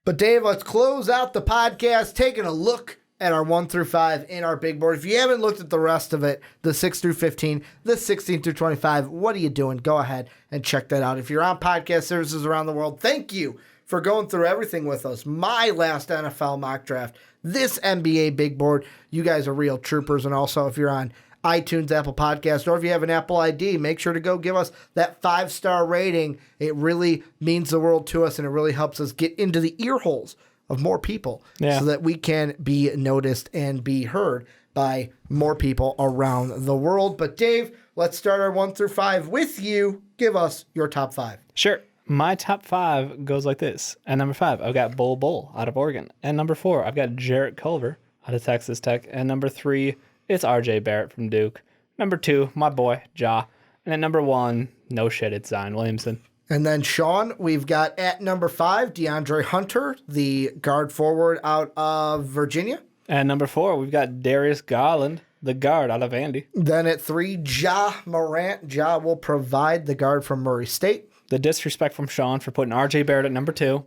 But Dave, let's close out the podcast taking a look at our 1 through 5 in our big board. If you haven't looked at the rest of it, the 6 through 15, the 16 through 25, what are you doing? Go ahead and check that out. If you're on podcast services around the world, thank you for going through everything with us. My last NFL mock draft, this NBA big board. You guys are real troopers. And also, if you're on iTunes, Apple Podcast, or if you have an Apple ID, make sure to go give us that 5-star rating. It really means the world to us, and it really helps us get into the ear holes of more people so that we can be noticed and be heard by more people around the world. But Dave, let's start our 1 through 5 with you. Give us your top 5. Sure. My top 5 goes like this. At number 5, I've got Bull out of Oregon. At number 4, I've got Jarrett Culver out of Texas Tech. And number 3, it's RJ Barrett from Duke. Number 2, my boy, Ja. And at number 1, no shit, it's Zion Williamson. And then, Sean, we've got at number 5, DeAndre Hunter, the guard forward out of Virginia. At number 4, we've got Darius Garland, the guard out of Vandy. Then at 3, Ja Morant. Ja will provide the guard from Murray State. The disrespect from Sean for putting RJ Barrett at number 2.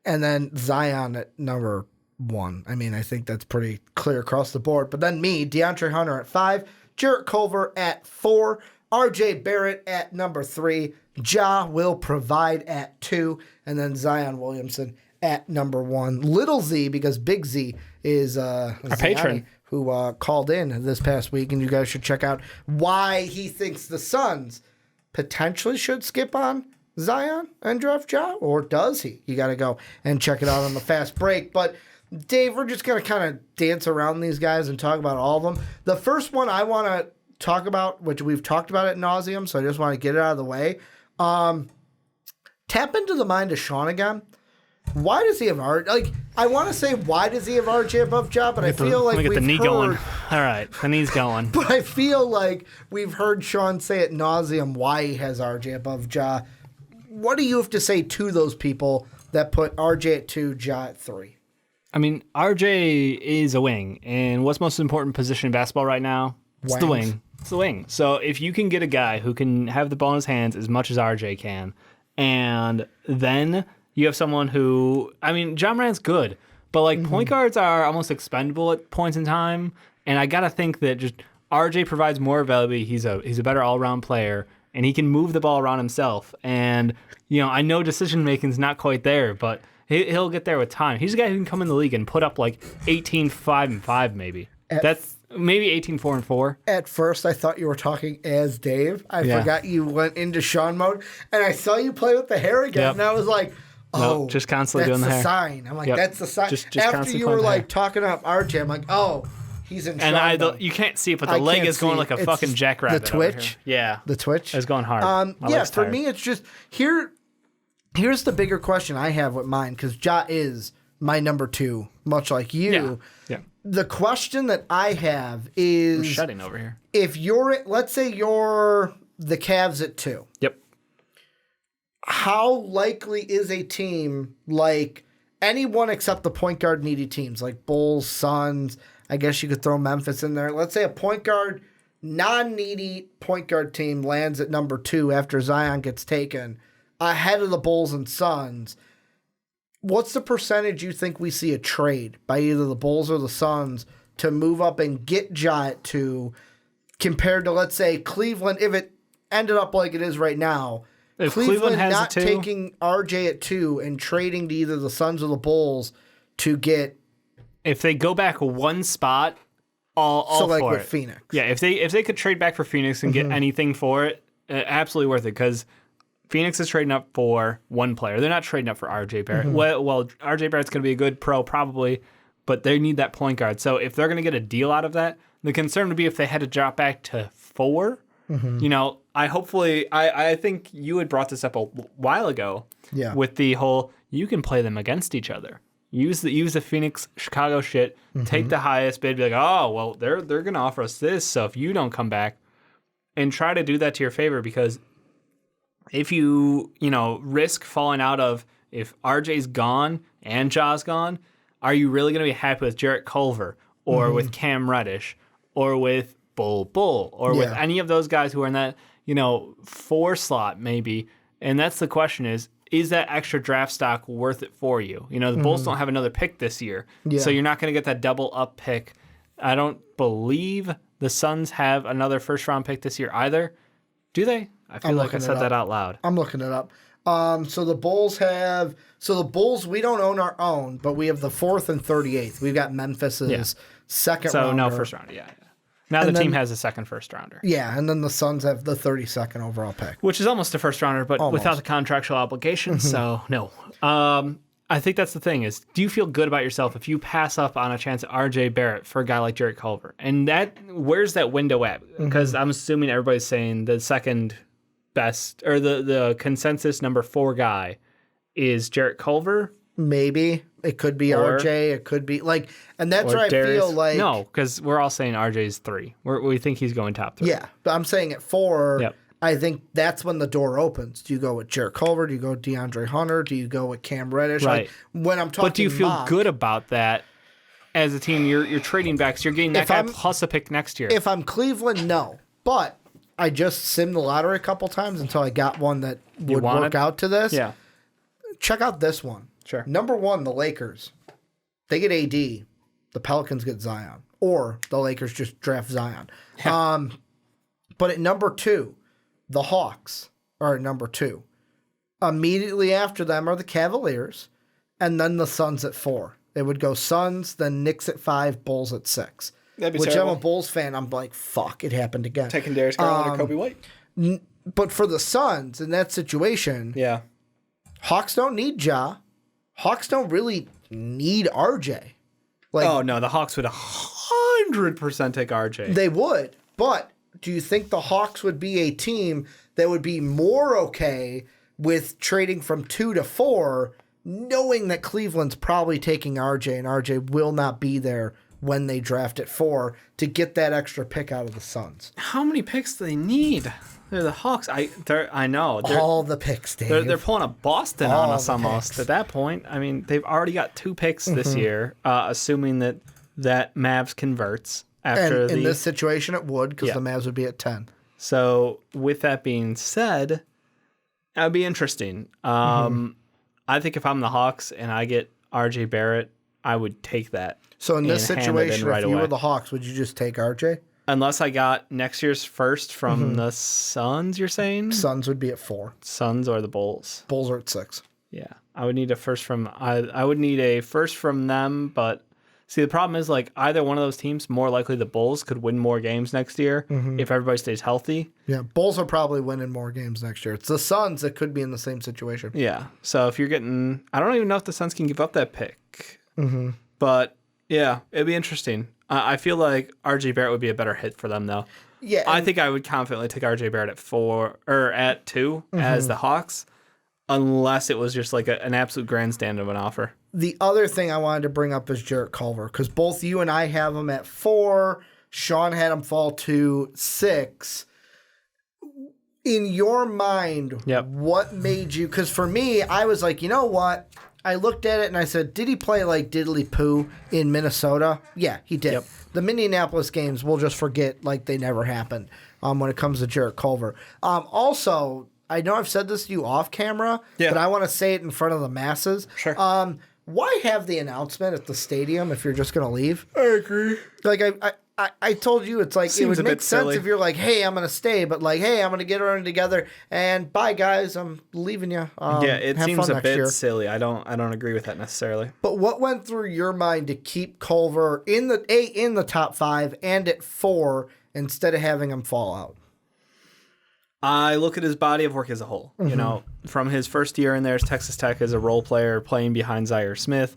And then Zion at number 1. I mean, I think that's pretty clear across the board. But then me, DeAndre Hunter at 5, Jarrett Culver at 4, RJ Barrett at number 3, Ja will provide at 2, and then Zion Williamson at number 1. Little Z, because Big Z is our patron who called in this past week, and you guys should check out why he thinks the Suns potentially should skip on Zion and draft Ja, or does he? You got to go and check it out on the fast break. But Dave, we're just going to kind of dance around these guys and talk about all of them. The first one I want to talk about, which we've talked about at nauseum, so I just want to get it out of the way. Tap into the mind of Sean again. Why does he have RJ? Like, I want to say, why does he have RJ above Ja? But I feel like we've heard, the knee going. All right, the knee's going. But I feel like we've heard Sean say at nauseum why he has RJ above Ja. What do you have to say to those people that put RJ at 2, Ja at 3? I mean, RJ is a wing, and what's most important position in basketball right now? It's the wing. It's the wing. So if you can get a guy who can have the ball in his hands as much as RJ can, and then you have someone who, I mean, John Morant's good, but like point guards are almost expendable at points in time, and I gotta think that just RJ provides more availability. He's a better all-around player, and he can move the ball around himself. And I know decision making's not quite there, but he'll get there with time. He's a guy who can come in the league and put up like 18-5-5 maybe. That's maybe 18-4-4. At first, I thought you were talking as Dave. I forgot you went into Sean mode, and I saw you play with the hair again, and I was like, oh, just constantly doing the hair. That's the sign. I'm like, that's the sign. Just after you were like talking up RJ, I'm like, oh, he's in Sean mode. You can't see it, but the leg is going like a fucking jackrabbit. The twitch? Yeah. The twitch? It's going hard. For me, it's just, here's the bigger question I have with mine, because Ja is my number 2, much like you. Yeah. The question that I have is... We're shutting over here. If let's say you're the Cavs at 2. Yep. How likely is a team like anyone except the point guard needy teams, like Bulls, Suns, I guess you could throw Memphis in there. Let's say a point guard, non-needy point guard team lands at number 2 after Zion gets taken, ahead of the Bulls and Suns. What's the percentage you think we see a trade by either the Bulls or the Suns to move up and get Ja at 2 compared to, let's say, Cleveland, if it ended up like it is right now, if Cleveland has not taking RJ at 2 and trading to either the Suns or the Bulls to get... If they go back one spot, all so like for with it. Phoenix. Yeah, if they could trade back for Phoenix and get anything for it, absolutely worth it, because Phoenix is trading up for one player. They're not trading up for RJ Barrett. Well, RJ Barrett's going to be a good pro probably, but they need that point guard. So if they're going to get a deal out of that, the concern would be if they had to drop back to 4. I think you had brought this up a while ago with the whole, you can play them against each other. Use the Phoenix Chicago shit, take the highest bid, be like, oh, well, they're going to offer us this, so if you don't come back, and try to do that to your favor, because if you risk falling out of, if RJ's gone and Ja's gone, are you really going to be happy with Jarrett Culver or with Cam Reddish or with Bull or with any of those guys who are in that 4 slot maybe? And that's the question is is that extra draft stock worth it for you? You know, the Bulls don't have another pick this year, so you're not going to get that double up pick. I don't believe the Suns have another first round pick this year either. Do they? I feel like I said that out loud. I'm looking it up. So the Bulls, we don't own our own, but we have the 4th and 38th. We've got Memphis's second rounder. So no first round, yeah. Now the team has a second first rounder. Yeah, and then the Suns have the 32nd overall pick. Which is almost a first rounder, but without the contractual obligations, so no. I think that's the thing is, do you feel good about yourself if you pass up on a chance at RJ Barrett for a guy like Jarrett Culver? And where's that window at? Because I'm assuming everybody's saying the second best, or the consensus number 4 guy is Jarrett Culver. Maybe. It could be RJ. It could be and that's where Darius. I feel like. No, because we're all saying RJ's 3. We think he's going top 3. Yeah, but I'm saying at 4, I think that's when the door opens. Do you go with Jarrett Culver? Do you go with DeAndre Hunter? Do you go with Cam Reddish? Right. When I'm talking, but do you feel good about that as a team? You're trading back, so you're getting that guy plus a pick next year. If I'm Cleveland, no. But I just simmed the lottery a couple times until I got one that would work out to this. Yeah. Check out this one. Sure. Number 1, the Lakers. They get AD. The Pelicans get Zion. Or the Lakers just draft Zion. Yeah. But at number 2, the Hawks are at number 2. Immediately after them are the Cavaliers. And then the Suns at 4. They would go Suns, then Knicks at 5, Bulls at 6. That'd be Which terrible. I'm a Bulls fan. I'm like, fuck, it happened again. Taking Darius Garland or Kobe White. But for the Suns, in that situation, Yeah. Hawks don't need Ja. Hawks don't really need RJ. Oh, no, the Hawks would 100% take RJ. They would. But do you think the Hawks would be a team that would be more okay with trading from 2 to 4, knowing that Cleveland's probably taking RJ and RJ will not be there when they draft at 4 to get that extra pick out of the Suns? How many picks do they need? They're the Hawks. I know. All the picks, Dave. They're pulling a Boston on us almost picks. at that point. I mean, they've already got 2 picks this year, assuming that Mavs converts after in this situation, it would, because the Mavs would be at 10. So with that being said, that would be interesting. I think if I'm the Hawks and I get RJ Barrett, I would take that. So in this situation, if you away. were the Hawks, would you just take RJ? Unless I got next year's first from the Suns, you're saying? Suns would be at 4. Suns or the Bulls? Bulls are at 6. Yeah. I would need a first from I would need a first from them, but see the problem is either one of those teams, more likely the Bulls, could win more games next year if everybody stays healthy. Yeah, Bulls are probably winning more games next year. It's the Suns that could be in the same situation. Yeah. So if you're getting I don't even know if the Suns can give up that pick. But yeah, it'd be interesting. I feel like RJ Barrett would be a better hit for them, though. Yeah, I think I would confidently take RJ Barrett at 4 or at 2 as the Hawks, unless it was just an absolute grandstand of an offer. The other thing I wanted to bring up is Jarrett Culver, because both you and I have him at 4. Sean had him fall to 6. In your mind, what made you? Because for me, I was like, you know what? I looked at it and I said, did he play like diddly poo in Minnesota? Yeah, he did. Yep. The Minneapolis games, we'll just forget like they never happened when it comes to Jarrett Culver. Also, I know I've said this to you off camera, but I want to say it in front of the masses. Sure. Why have the announcement at the stadium if you're just going to leave? I agree. Like, I told you, it's like, Seems it would a make bit sense silly. if you're like, hey, I'm going to stay, but like, hey, I'm going to get everyone together, and bye, guys, I'm leaving you. It have seems fun a next bit year. silly. I don't agree with that necessarily. But what went through your mind to keep Culver in the top 5 and at 4 instead of having him fall out? I look at his body of work as a whole. You know, from his first year in there as Texas Tech as a role player playing behind Zaire Smith.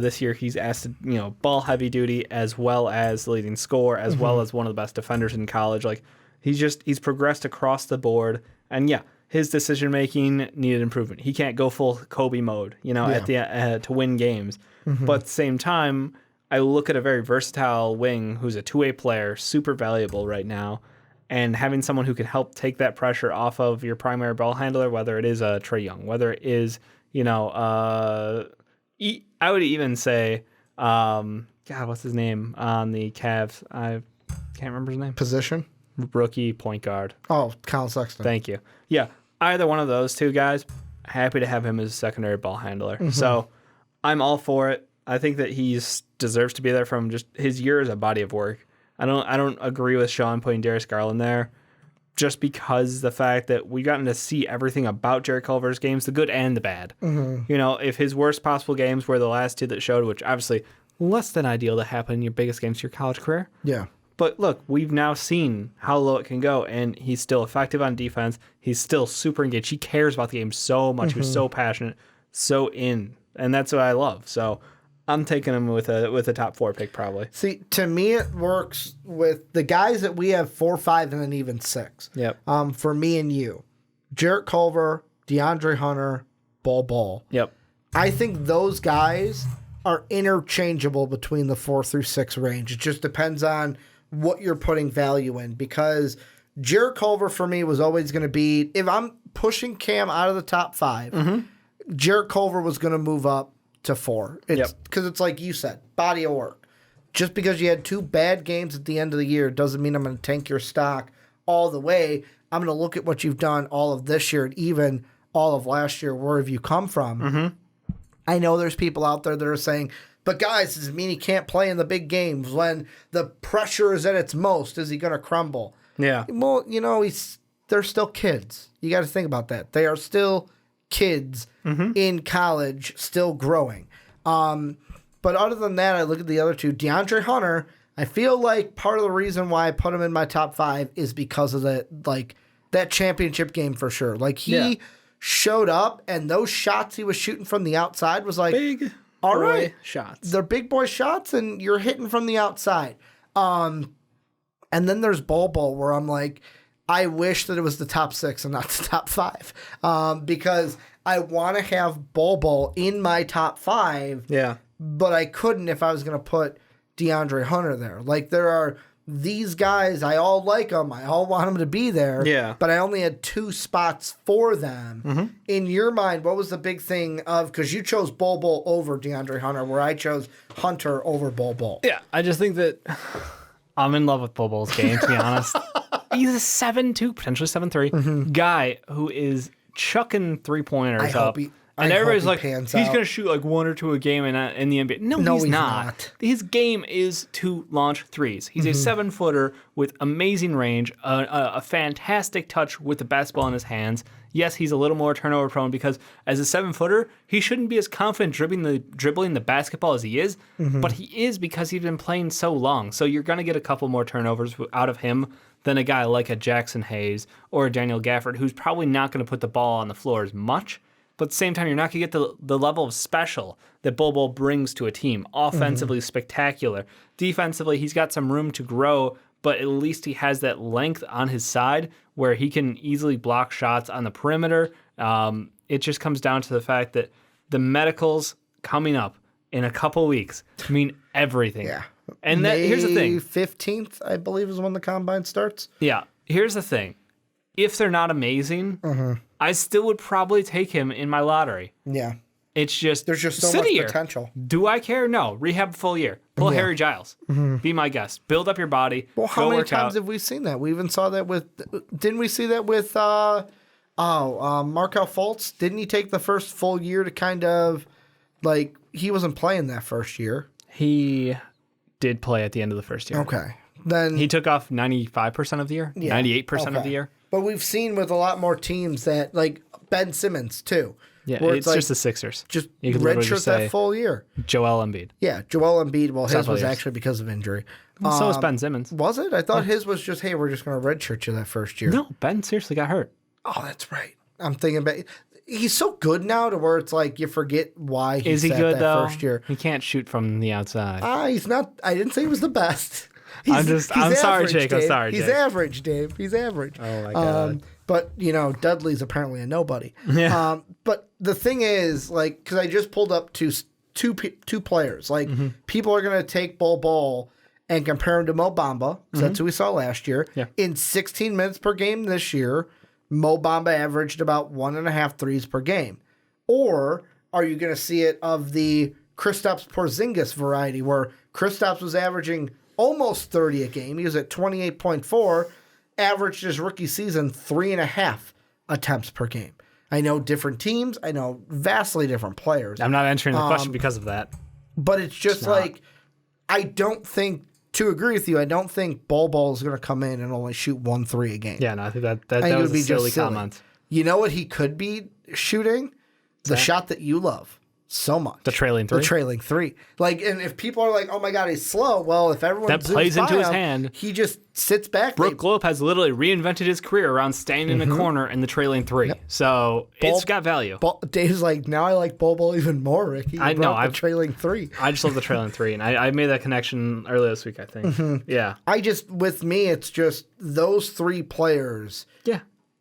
This year he's asked to, ball heavy duty as well as the leading scorer, as well as one of the best defenders in college. Like he's progressed across the board, and his decision making needed improvement. He can't go full Kobe mode, at the to win games. But at the same time, I look at a very versatile wing who's a 2-way player, super valuable right now. And having someone who can help take that pressure off of your primary ball handler, whether it is Trae Young, whether it is, I would even say, God, what's his name on the Cavs? I can't remember his name. Position? Rookie point guard. Oh, Colin Sexton. Thank you. Yeah, either one of those two guys, happy to have him as a secondary ball handler. So I'm all for it. I think that he deserves to be there from just his year as a body of work. I don't agree with Sean putting Darius Garland there, just because the fact that we gotten to see everything about Jarrett Culver's games, the good and the bad. If his worst possible games were the last two that showed, which obviously less than ideal to happen in your biggest games of your college career. Yeah. But look, we've now seen how low it can go, and he's still effective on defense. He's still super engaged. He cares about the game so much. He was so passionate, so in, and that's what I love. So I'm taking him with a top 4 pick probably. See, to me, it works with the guys that we have 4, 5, and then even 6. Yep. For me and you, Jarrett Culver, DeAndre Hunter, Ball. Yep. I think those guys are interchangeable between the 4 through 6 range. It just depends on what you're putting value in, because Jarrett Culver for me was always going to be, if I'm pushing Cam out of the top 5, Jarrett Culver was going to move up to 4. It's because it's like you said, body of work. Just because you had 2 bad games at the end of the year doesn't mean I'm going to tank your stock all the way. I'm going to look at what you've done all of this year and even all of last year. Where have you come from? I know there's people out there that are saying, but guys, does it mean he can't play in the big games when the pressure is at its most? Is he going to crumble? Yeah. Well, they're still kids. You got to think about that. They are still kids in college, still growing. But other than that, I look at the other two. DeAndre Hunter, I feel like part of the reason why I put him in my top 5 is because of that championship game for sure. Like he showed up, and those shots he was shooting from the outside was like Big all boy right, shots. they're big boy shots, and you're hitting from the outside. And then there's Ball, where I'm like, I wish that it was the top 6 and not the top 5, because I want to have Ball in my top 5. Yeah, but I couldn't if I was going to put DeAndre Hunter there. Like, there are these guys, I all like them. I all want them to be there. Yeah. But I only had 2 spots for them. In your mind, what was the big thing of, because you chose Bol over DeAndre Hunter, where I chose Hunter over Bol. Yeah, I just think that I'm in love with Bol's game, to be honest. He's a 7'2", potentially 7'3", guy who is chucking 3-pointers up. And everybody's like, he's going to shoot like 1 or 2 a game in the NBA. No, he's not. His game is to launch threes. He's a 7-footer with amazing range, a fantastic touch with the basketball in his hands. Yes, he's a little more turnover prone because as a 7-footer, he shouldn't be as confident dribbling the basketball as he is, but he is because he's been playing so long. So you're going to get a couple more turnovers out of him than a guy like a Jackson Hayes or a Daniel Gafford, who's probably not going to put the ball on the floor as much. But at the same time, you're not going to get the level of special that Bol brings to a team. Offensively, spectacular. Defensively, he's got some room to grow, but at least he has that length on his side where he can easily block shots on the perimeter. It just comes down to the fact that the medicals coming up in a couple weeks mean everything. Yeah. And here's the thing. May 15th, I believe, is when the combine starts. Yeah. Here's the thing. If they're not amazing, I still would probably take him in my lottery. Yeah. It's just there's just so much potential. Do I care? No. Rehab full year. Pull Harry Giles. Be my guest. Build up your body. Well, how many times have we seen that? We even saw that with. Didn't we see that with? Markel Fultz? Didn't he take the first full year to kind of he wasn't playing that first year? He did play at the end of the first year. Okay. Then he took off 95% of the year. 98% of the year. But we've seen with a lot more teams that, like Ben Simmons, too. Yeah, it's just the Sixers. Just redshirt that full year. Joel Embiid. Yeah, Joel Embiid. Well, his was actually because of injury. So was Ben Simmons. Was it? I thought his was just, hey, we're just going to redshirt you that first year. No, Ben seriously got hurt. Oh, that's right. I'm thinking about he's so good now to where it's like you forget why Is he good, that though? First year. He can't shoot from the outside. He's not. I didn't say he was the best. I'm sorry, Jake. Dave. I'm sorry, Jake. He's average, Dave. He's average. Oh, my God. But, Dudley's apparently a nobody. Yeah. But the thing is, because I just pulled up two players. People are going to take Bol and compare him to Mo Bamba, because that's who we saw last year. Yeah. In 16 minutes per game this year, Mo Bamba averaged about 1.5 threes per game. Or are you going to see it of the Kristaps Porzingis variety, where Kristaps was averaging almost 30 a game. He was at 28.4, averaged his rookie season 3.5 attempts per game. I know different teams. I know vastly different players. I'm not answering the question because of that. But it's just like, I don't think, to agree with you, I don't think Bol is going to come in and only shoot 1 3 a game. Yeah, no, I think that was a silly comment. You know what he could be shooting? The shot that you love so much. The trailing 3? The trailing 3. Like, and if people are like, oh my God, he's slow. Well, if everyone that plays into his him, hand, he just sits back. Brook Lopez literally reinvented his career around standing in the corner in the trailing 3. Yep. So it's got value. Dave's like, now I like Bol even more, Ricky. I know. The trailing 3. I just love the trailing 3. And I made that connection earlier this week, I think. Yeah. With me, it's just those 3 players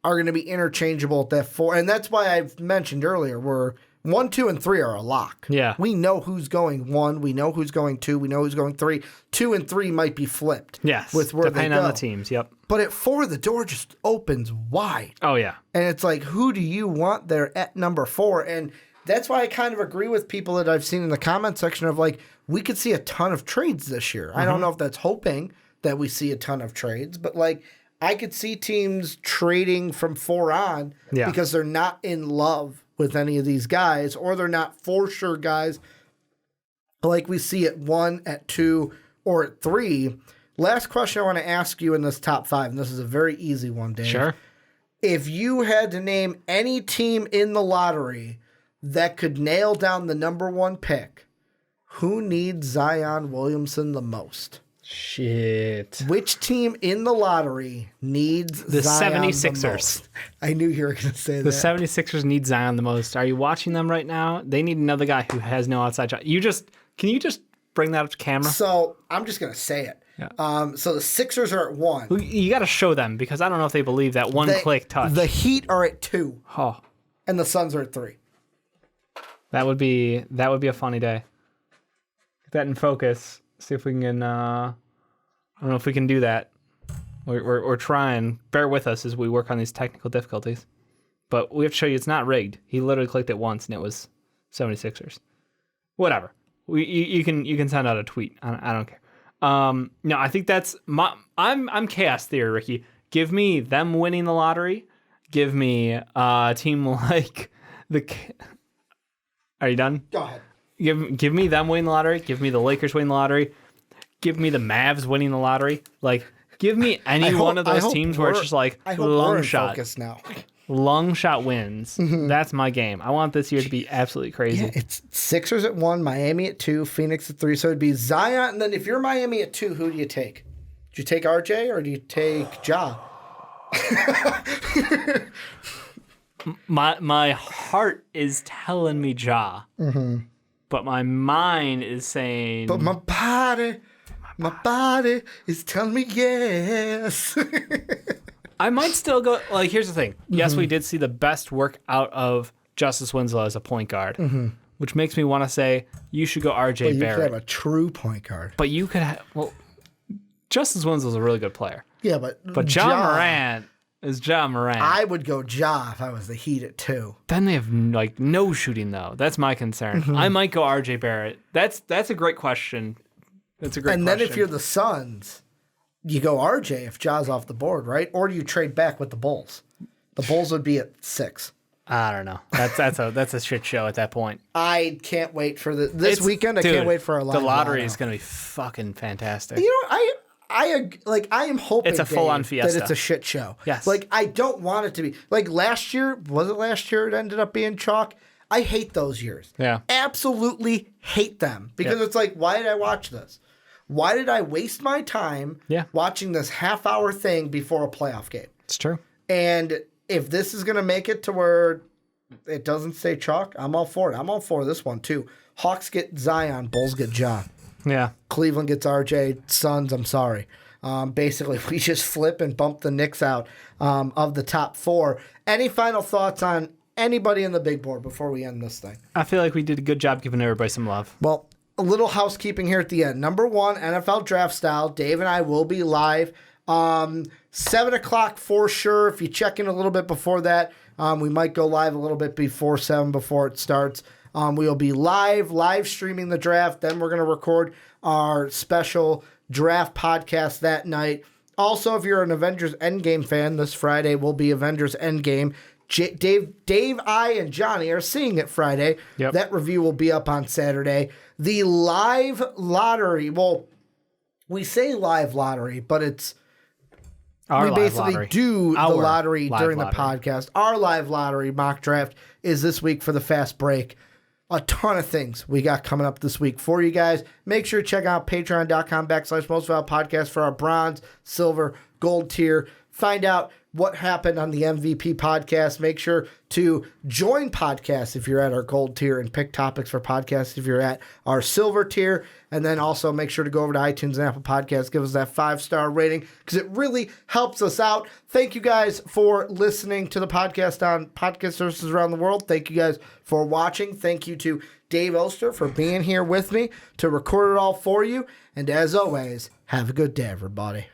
are going to be interchangeable at that 4. And that's why I've mentioned earlier, where 1, 2, and 3 are a lock. Yeah. We know who's going 1. We know who's going 2. We know who's going 3. 2 and 3 might be flipped. Yes. With where depending they go. on the teams. Yep. But at 4, the door just opens wide. Oh, yeah. And it's like, who do you want there at number 4? And that's why I kind of agree with people that I've seen in the comment section of like, we could see a ton of trades this year. I don't know if that's hoping that we see a ton of trades, but like, I could see teams trading from 4 on because they're not in love with any of these guys, or they're not for sure guys like we see at 1, at 2, or at 3. Last question I want to ask you in this top 5, and this is a very easy one, Dave. Sure. If you had to name any team in the lottery that could nail down the number 1 pick, who needs Zion Williamson the most? Shit. Which team in the lottery needs the Zion 76ers. The most? I knew you were going to say the that. The 76ers need Zion the most. Are you watching them right now? They need another guy who has no outside shot. Can you just bring that up to camera? So I'm just going to say it. Yeah. So the Sixers are at 1. You got to show them, because I don't know if they believe that one-click touch. The Heat are at 2. Oh. And the Suns are at 3. That would be a funny day. Get that in focus. See if we can. I don't know if we can do that. We're trying. Bear with us as we work on these technical difficulties. But we have to show you it's not rigged. He literally clicked it once and it was 76ers. Whatever. You can send out a tweet. I don't care. No, I think that's I'm chaos theory, Ricky. Give me them winning the lottery. Give me a team like the. Are you done? Go ahead. Give me them winning the lottery. Give me the Lakers winning the lottery. Give me the Mavs winning the lottery. Like, give me any one of those teams where it's just like long shot. Focus now. Long shot wins. That's my game. I want this year to be absolutely crazy. Yeah, it's Sixers at 1, Miami at 2, Phoenix at 3. So it'd be Zion. And then if you're Miami at 2, who do you take? Do you take RJ or do you take Ja? My heart is telling me Ja. But my mind is saying... But my body is telling me yes. I might still go... Like, here's the thing. Yes, we did see the best work out of Justice Winslow as a point guard, which makes me want to say you should go RJ Barrett. You could have a true point guard. But you could have... Well, Justice Winslow's a really good player. Yeah, but Ja Morant is Ja Morant. I would go Ja if I was the Heat at 2. Then they have like no shooting though. That's my concern. I might go RJ Barrett. That's a great question. That's a great question. And then if you're the Suns, you go RJ if Ja's off the board, right? Or do you trade back with the Bulls? The Bulls would be at 6. I don't know. That's a shit show at that point. I can't wait for this weekend. I can't wait for our live The lottery lotto. is going to be fucking fantastic. You know, I am hoping it's a full-on Dave, fiesta. that it's a shit show. Yes. Like, I don't want it to be. Like, last year, was it last year it ended up being chalk? I hate those years. Yeah. Absolutely hate them. Because it's like, why did I watch this? Why did I waste my time watching this half-hour thing before a playoff game? It's true. And if this is going to make it to where it doesn't say chalk, I'm all for it. I'm all for this one, too. Hawks get Zion, Bulls get Ja. Yeah. Cleveland gets RJ. Suns, I'm sorry. Basically, we just flip and bump the Knicks out of the top 4. Any final thoughts on anybody in the big board before we end this thing? I feel like we did a good job giving everybody some love. Well, a little housekeeping here at the end. Number 1, NFL Draft Style. Dave and I will be live 7 o'clock for sure. If you check in a little bit before that, we might go live a little bit before 7 before it starts. We'll be live streaming the draft. Then we're going to record our special draft podcast that night. Also, if you're an Avengers Endgame fan, this Friday will be Avengers Endgame. Dave, I, and Johnny are seeing it Friday. Yep. That review will be up on Saturday. The live lottery, well, we say live lottery, but it's we basically do the lottery during the podcast. Our live lottery mock draft is this week for the fast break. A ton of things we got coming up this week for you guys. Make sure to check out patreon.com/mostvalued podcast for our bronze, silver, gold tier. Find out what happened on the MVP podcast. Make sure to join podcasts if you're at our gold tier and pick topics for podcasts if you're at our silver tier. And then also make sure to go over to iTunes and Apple Podcasts. Give us that 5-star rating because it really helps us out. Thank you guys for listening to the podcast on podcast services around the world. Thank you guys for watching. Thank you to Dave Oster for being here with me to record it all for you. And as always, have a good day, everybody.